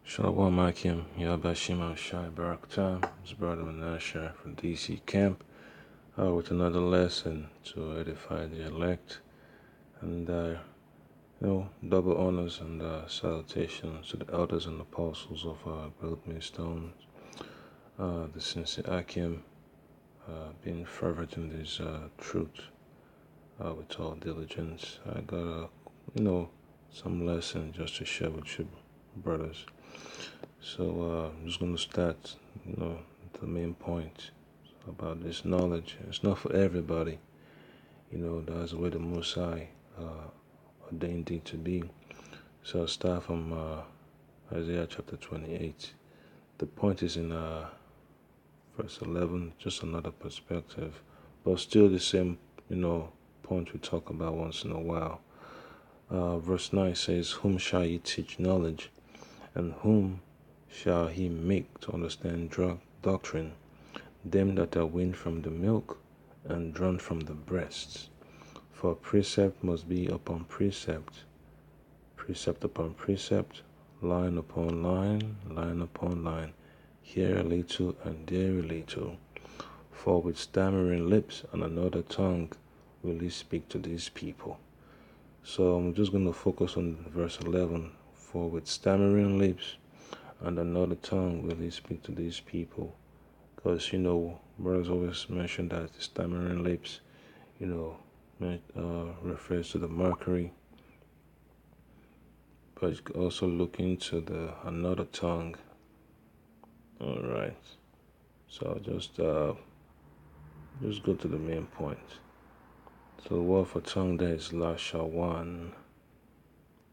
Shalom Akim, Yabashima Shai Barakatan, his brother Menashe from DC camp, with another lesson to edify the elect, and double honors and salutations to the elders and apostles of Great Millstone, the sincere Akim, being fervent in this truth with all diligence. I got some lesson just to share with you, brothers. So I'm just going to start, the main point about this knowledge. It's not for everybody. That's the way the Most High ordained it to be. So I'll start from Isaiah chapter 28. The point is in verse 11, just another perspective, but still the same, point we talk about once in a while. Verse 9 says, "Whom shall ye teach knowledge, and whom shall he make to understand doctrine? Them that are weaned from the milk and drawn from the breasts. For precept must be upon precept, precept upon precept, line upon line, line upon line, here a little and there a little. For with stammering lips and another tongue will he speak to these people." So I'm just going to focus on verse 11. For with stammering lips and another tongue will he speak to these people. Because, brothers always mention that the stammering lips, refers to the mercury. But you could also look into the another tongue. All right. So I'll just go to the main point. So the word for tongue there is lashawan.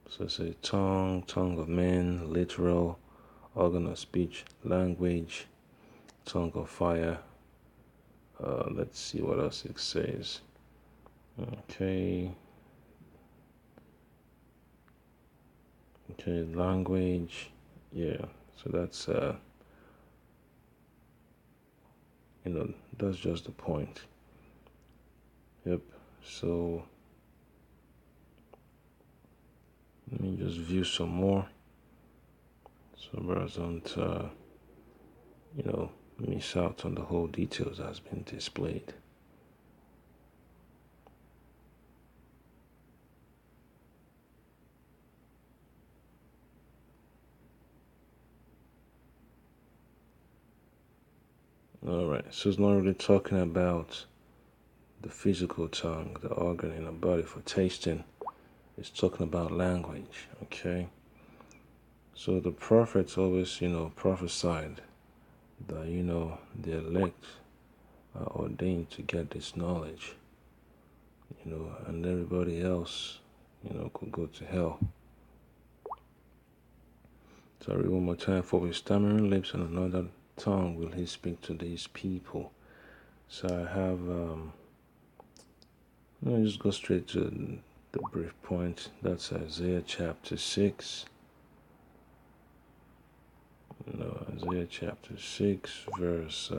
So it's a tongue of men, literal, organ of speech, language, tongue of fire. Let's see what else it says. Okay, language. Yeah, so that's that's just the point. Yep. So let me just view some more, so brothers don't miss out on the whole details that's been displayed. Alright, so it's not really talking about the physical tongue, the organ in the body for tasting. It's talking about language, okay? So the prophets always, prophesied that, the elect are ordained to get this knowledge, and everybody else, could go to hell. So I read one more time. For with stammering lips and another tongue will he speak to these people. So I have, let me just go straight to the brief point. That's Isaiah chapter 6. Isaiah chapter 6, verse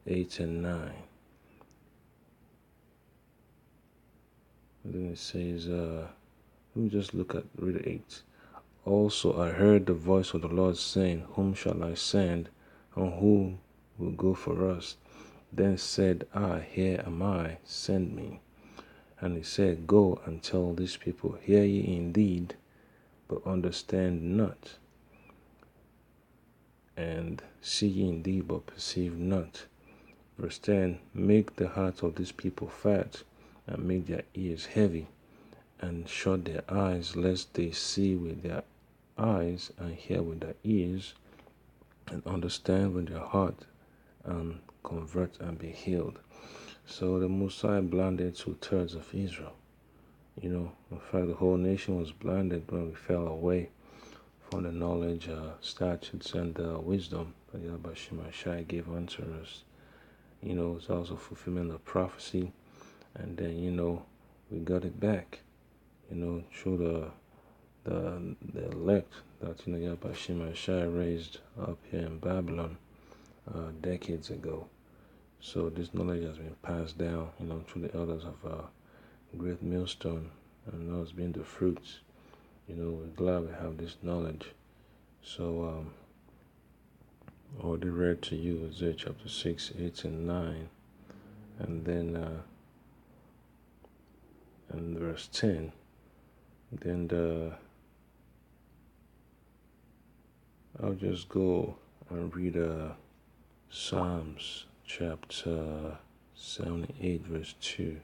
8 and 9. And then it says, let me just read 8. "Also I heard the voice of the Lord saying, Whom shall I send, and who will go for us? Then said I, Here am I, send me. And he said, Go and tell these people, Hear ye indeed, but understand not. And see ye indeed, but perceive not." Verse 10, "Make the hearts of these people fat, and make their ears heavy, and shut their eyes, lest they see with their eyes, and hear with their ears, and understand with their heart, and convert and be healed." So the Messiah blinded 2/3 of Israel. In fact, the whole nation was blinded when we fell away from the knowledge, statutes, and wisdom that Yahweh Shai gave unto us. It's also fulfillment of prophecy, and then we got it back. Through the elect that Yahweh Shai raised up here in Babylon decades ago. So this knowledge has been passed down, through the elders of Great Millstone, and now it's been the fruits. We're glad we have this knowledge, So I already read to you Isaiah chapter 6, 8, and 9, and then and verse 10. Then I'll just go and read Psalms chapter 78, verse 2.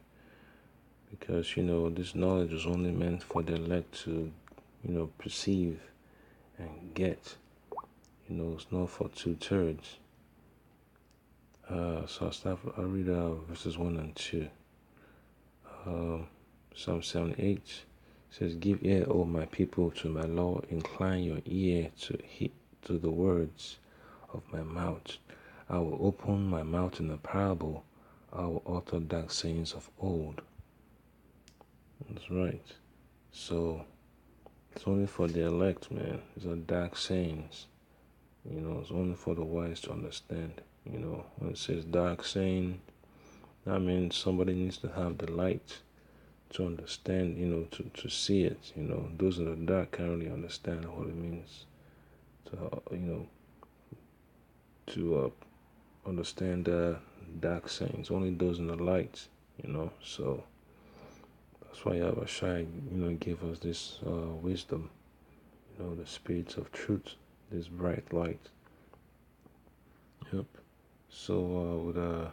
Because, this knowledge was only meant for the elect to, perceive and get. It's not for two-thirds. So I'll read verses 1 and 2. Psalm 78 says, "Give ear, O my people, to my law. Incline your ear to the words of my mouth. I will open my mouth in a parable. I will utter dark sayings of old." That's right. So it's only for the elect, man. These are dark sayings. It's only for the wise to understand. When it says dark saying, that means somebody needs to have the light to understand, to see it. Those in the dark can't really understand what it means to understand dark sayings. Only those in the light, So that's why Yahweh gave us this wisdom, the spirits of truth, this bright light. Yep. So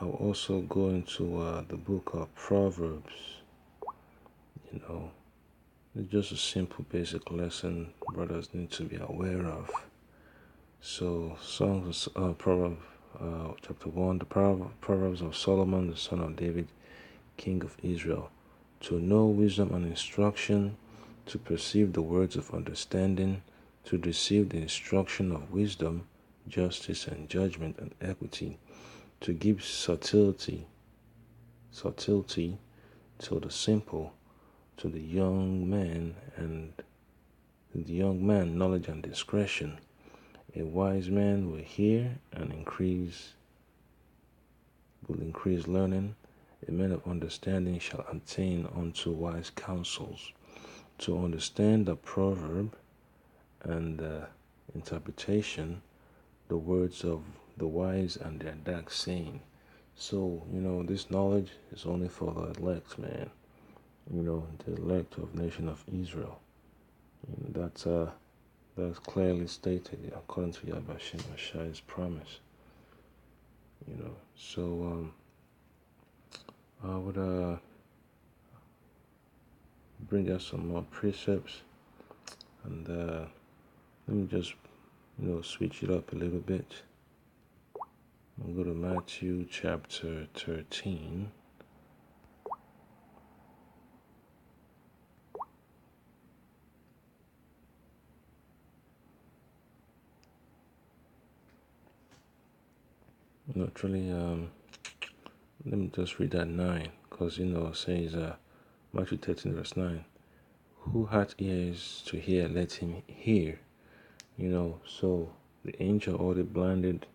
I'll also go into the book of Proverbs. It's just a simple, basic lesson brothers need to be aware of. So, Songs of Proverbs, chapter 1, the Proverbs of Solomon, the son of David, king of Israel. To know wisdom and instruction, to perceive the words of understanding, to receive the instruction of wisdom, justice and judgment and equity, to give subtlety to the simple, to the young man knowledge and discretion. A wise man will hear and increase learning. A man of understanding shall attain unto wise counsels. To understand the proverb and the interpretation, the words of the wise and their dark saying. So, this knowledge is only for the elect, man. The elect of nation of Israel. That's clearly stated according to Yahweh Shai's promise. So I would bring us some more precepts, and let me just switch it up a little bit. I'll go to Matthew chapter 13. Actually, let me just read that 9, because it says Matthew 13 verse 9. Who hath ears to hear, let him hear. So the angel already blinded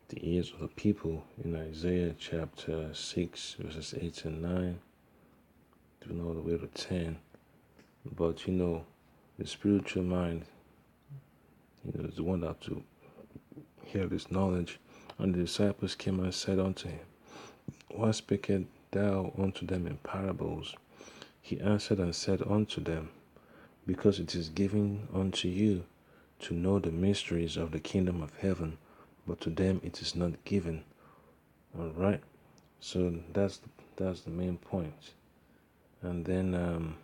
the ears of the people in Isaiah chapter 6 verses 8 and 9, even all the way to 10. But the spiritual mind, is the one that to hear this knowledge. And the disciples came and said unto him, Why speakest thou unto them in parables? He answered and said unto them, Because it is given unto you to know the mysteries of the kingdom of heaven, but to them it is not given. All right. So that's the main point. And then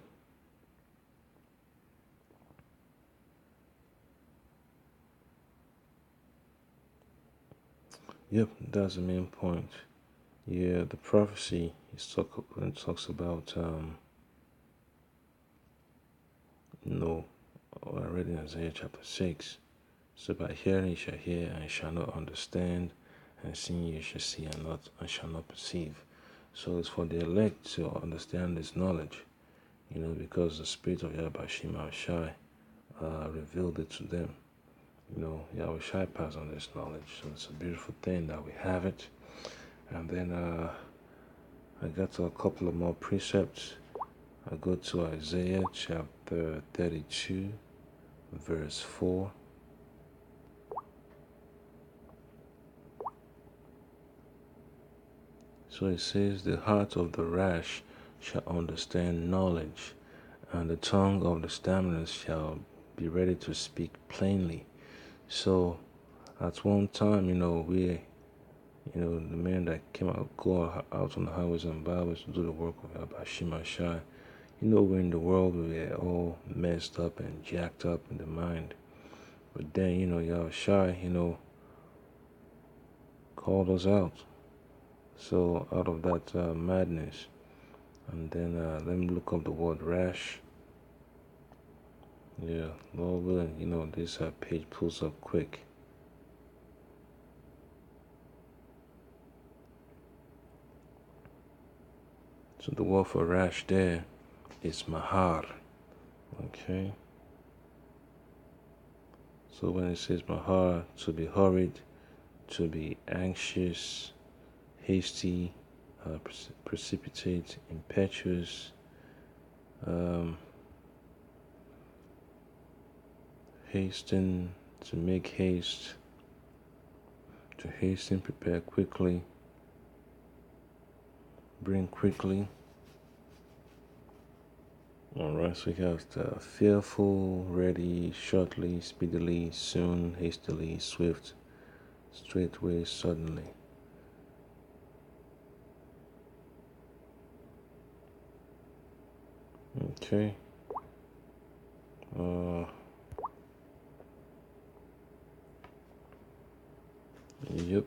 yep, that's the main point. Yeah, the prophecy talks about I read in Isaiah chapter 6. So by hearing you shall hear and shall not understand, and seeing you shall see and shall not perceive. So it's for the elect to understand this knowledge, because the Spirit of Yahweh Shai revealed it to them. Yahweh Shai passed on this knowledge. So it's a beautiful thing that we have it. And then I got to a couple of more precepts. I go to Isaiah chapter 32, verse 4. So it says, the heart of the rash shall understand knowledge, and the tongue of the stammerers shall be ready to speak plainly. So at one time, the men that came out, go out on the highways and byways to do the work of Abashima Shai, we're in the world, we're all messed up and jacked up in the mind. But then, Yahushai, called us out. So out of that madness, and then let me look up the word rash. Yeah, Lord willing, this page pulls up quick. So the word for rash there is mahar. Okay. So when it says mahar, to be hurried, to be anxious, hasty, precipitate, impetuous, hasten, to make haste, to hasten, prepare quickly, bring quickly. Alright, so we have fearful, ready, shortly, speedily, soon, hastily, swift, straightway, suddenly. Okay. Yep.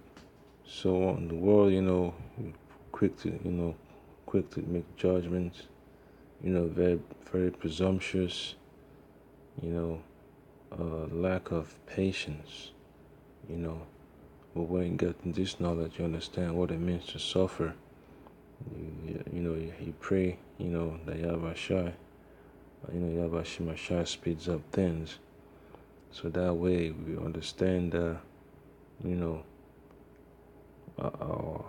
So in the world, quick to make judgments, very, very presumptuous, lack of patience, but when you get this knowledge, you understand what it means to suffer. You pray, that Yahweh Shai speeds up things. So that way we understand, our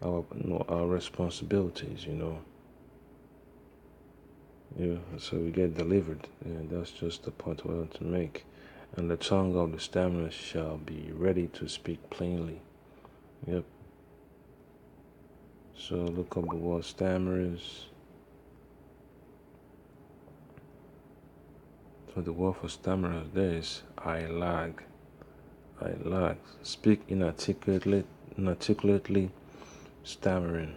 our responsibilities, Yeah, so we get delivered, and that's just the point I want to make. And the tongue of the stammerer shall be ready to speak plainly. Yep. So look up the word stammerers. So the word for stammerers there is I lag. I lag. Speak inarticulately, stammering.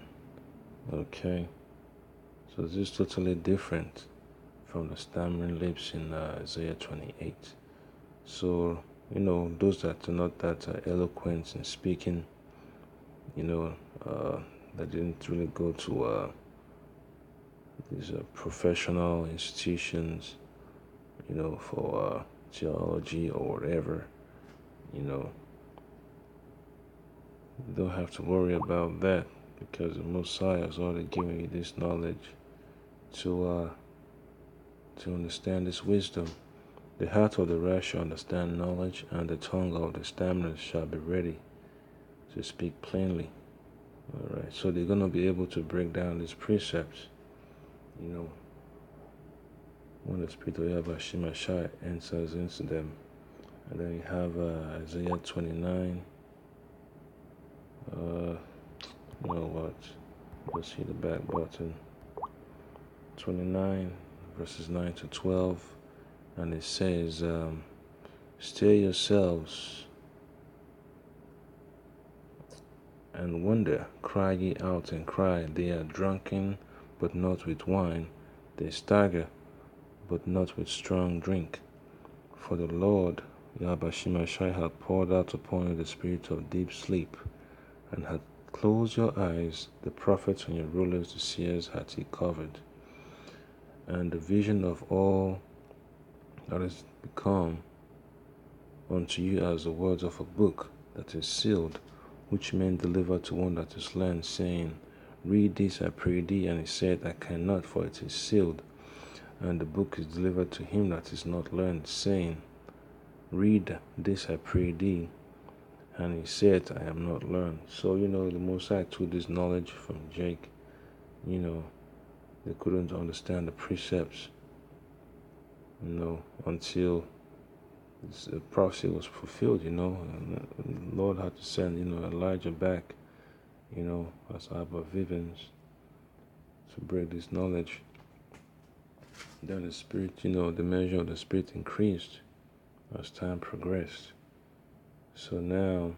Okay. So this is totally different from the stammering lips in Isaiah 28. So, those that are not that eloquent in speaking, that didn't really go to these professional institutions, for theology or whatever, you don't have to worry about that, because the Messiah has already given you this knowledge to understand this wisdom. The heart of the rash shall understand knowledge, and the tongue of the stammerers shall be ready to speak plainly. All right, so they're going to be able to break down these precepts, when the Spirit of Yahweh Shai enters into them. And then you have Isaiah 29. You know what? Just hit the back button. 29, verses 9 to 12. And it says, Stay yourselves and wonder, cry ye out and cry. They are drunken, but not with wine. They stagger, but not with strong drink. For the Lord, Yahweh Shai, hath poured out upon you the spirit of deep sleep, and hath closed your eyes. The prophets and your rulers, the seers, hath he covered. And the vision of all that is become unto you as the words of a book that is sealed, which men deliver to one that is learned, saying, Read this, I pray thee. And he said, I cannot, for it is sealed. And the book is delivered to him that is not learned, saying, Read this, I pray thee. And he said, I am not learned. So, the Mosai took this knowledge from Jake. They couldn't understand the precepts, until this prophecy was fulfilled, and the Lord had to send, Elijah back, as Abba Vivens to bring this knowledge. Then the Spirit, the measure of the Spirit increased as time progressed. So now,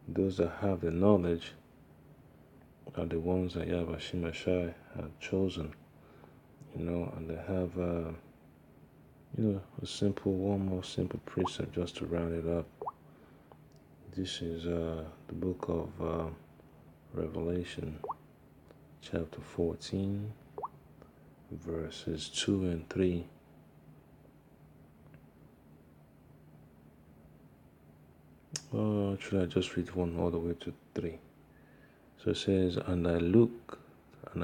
those that have the knowledge are the ones that Yahweh Shai had chosen, and they have, one more simple precept just to round it up. This is the book of Revelation, chapter 14, verses 2 and 3. Should I just read 1 all the way to 3? So it says, And I looked, and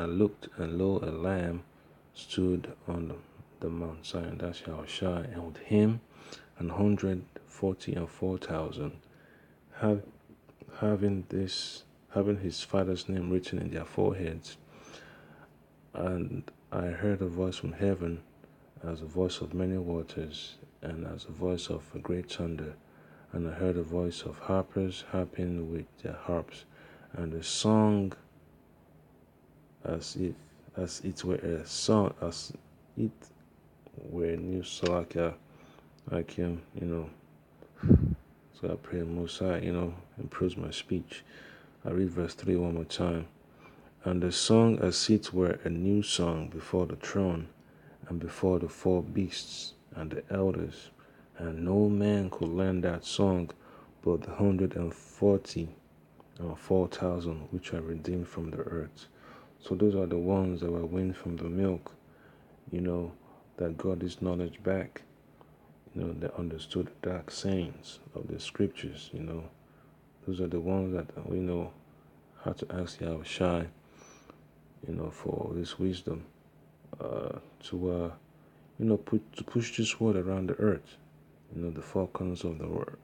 lo, a lamb stood on the Mount Zion, that's Yahushua, and with him 144,000, having his father's name written in their foreheads. And I heard a voice from heaven, as a voice of many waters, and as a voice of a great thunder. And I heard a voice of harpers harping with their harps, and a song as it were a song, as it were a new Salakia. Like him, so I pray Most High, improves my speech. I read verse 3 one more time. And the song as it were a new song before the throne, and before the four beasts and the elders, and no man could learn that song but the 144,000 which are redeemed from the earth. So those are the ones that were weaned from the milk, that got this knowledge back. They understood the dark sayings of the scriptures. Those are the ones that we know how to ask Yahweh Shai, for this wisdom, to push this word around the earth, the four corners of the world,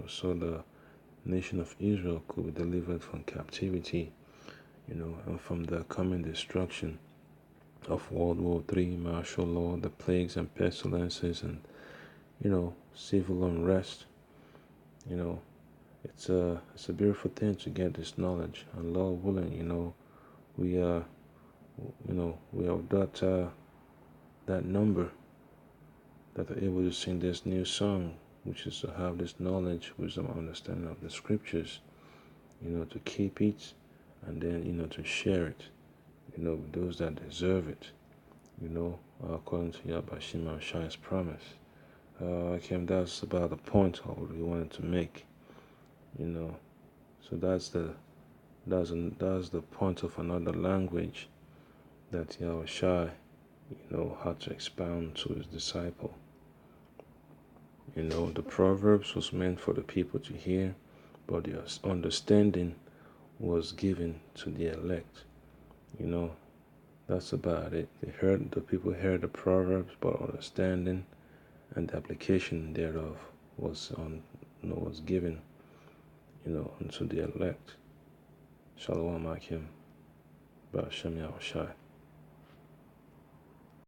so the nation of Israel could be delivered from captivity, and from the coming destruction of World War III, martial law, the plagues and pestilences, and civil unrest. It's a beautiful thing to get this knowledge, and Lord willing, we have that number that are able to sing this new song, which is to have this knowledge, wisdom, understanding of the scriptures, to keep it, and then, to share it, with those that deserve it, according to Yahweh Shai's promise. That's about the point I really wanted to make, so that's the point of another language that Yahweh Shai, had to expound to his disciple. The Proverbs was meant for the people to hear, but the understanding was given to the elect. That's about it. The people heard the Proverbs, but understanding and the application thereof was given, unto the elect. Shalom Akim. Ba'ashem Yahushai.